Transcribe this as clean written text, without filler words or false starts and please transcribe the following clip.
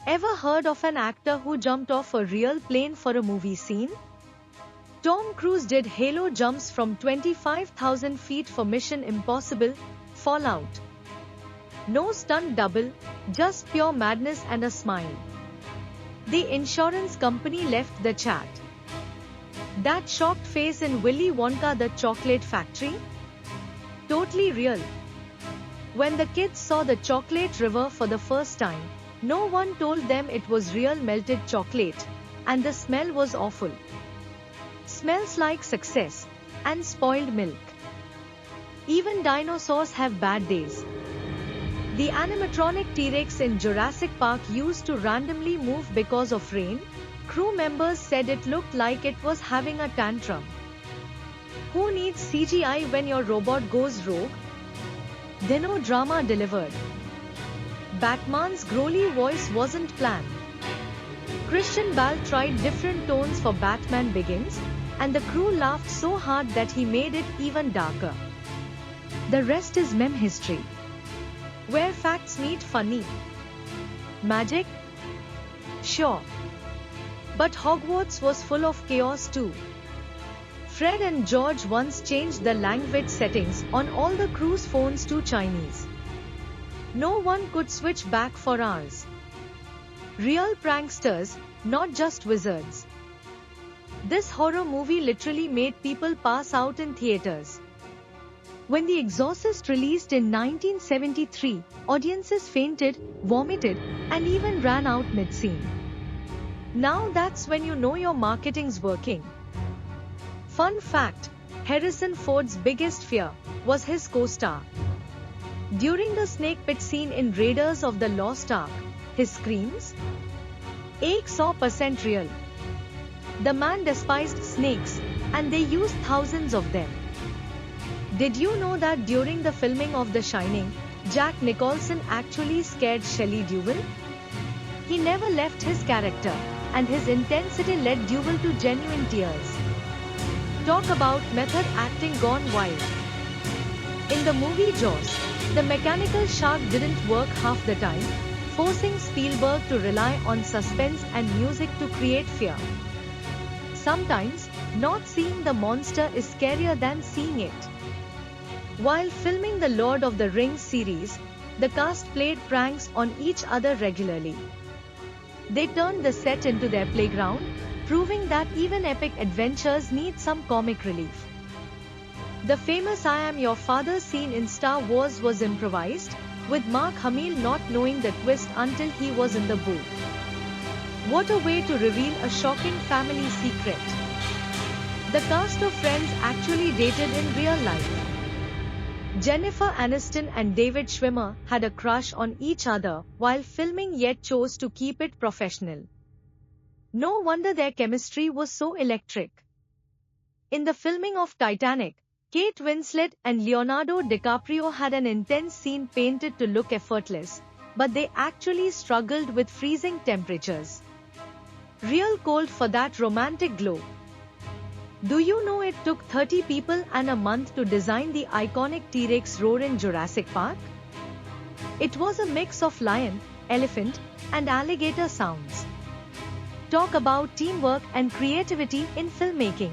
Ever heard of an actor who jumped off a real plane for a movie scene? Tom Cruise did halo jumps from 25,000 feet for Mission Impossible Fallout. No stunt double, just pure madness and a smile. The insurance company left the chat. That shocked face in Willy Wonka the Chocolate Factory? Totally real. When the kids saw the chocolate river for the first time, no one told them it was real melted chocolate, and the smell was awful. Smells like success and spoiled milk. Even dinosaurs have bad days. The animatronic T-Rex in Jurassic Park used to randomly move because of rain. Crew members said it looked like it was having a tantrum. Who needs CGI when your robot goes rogue? Dino drama delivered. Batman's growly voice wasn't planned. Christian Bale tried different tones for Batman Begins, and the crew laughed so hard that he made it even darker. The rest is meme history. Where facts meet funny. Magic? Sure. But Hogwarts was full of chaos too. Fred and George once changed the language settings on all the crew's phones to Chinese. No one could switch back for hours. Real pranksters, not just wizards. This horror movie literally made people pass out in theaters. When The Exorcist released in 1973, audiences fainted, vomited, and even ran out mid-scene. Now that's when you know your marketing's working. Fun fact, Harrison Ford's biggest fear was his co-star. During the snake pit scene in Raiders of the Lost Ark, his screams? 100% real. The man despised snakes, and they used thousands of them. Did you know that during the filming of The Shining, Jack Nicholson actually scared Shelley Duvall? He never left his character, and his intensity led Duvall to genuine tears. Talk about method acting gone wild. In the movie Jaws, the mechanical shark didn't work half the time, forcing Spielberg to rely on suspense and music to create fear. Sometimes, not seeing the monster is scarier than seeing it. While filming the Lord of the Rings series, the cast played pranks on each other regularly. They turned the set into their playground, proving that even epic adventures need some comic relief. The famous I Am Your Father scene in Star Wars was improvised, with Mark Hamill not knowing the twist until he was in the booth. What a way to reveal a shocking family secret. The cast of Friends actually dated in real life. Jennifer Aniston and David Schwimmer had a crush on each other while filming yet chose to keep it professional. No wonder their chemistry was so electric. In the filming of Titanic, Kate Winslet and Leonardo DiCaprio had an intense scene painted to look effortless, but they actually struggled with freezing temperatures. Real cold for that romantic glow. Do you know it took 30 people and a month to design the iconic T-Rex roar in Jurassic Park? It was a mix of lion, elephant, and alligator sounds. Talk about teamwork and creativity in filmmaking.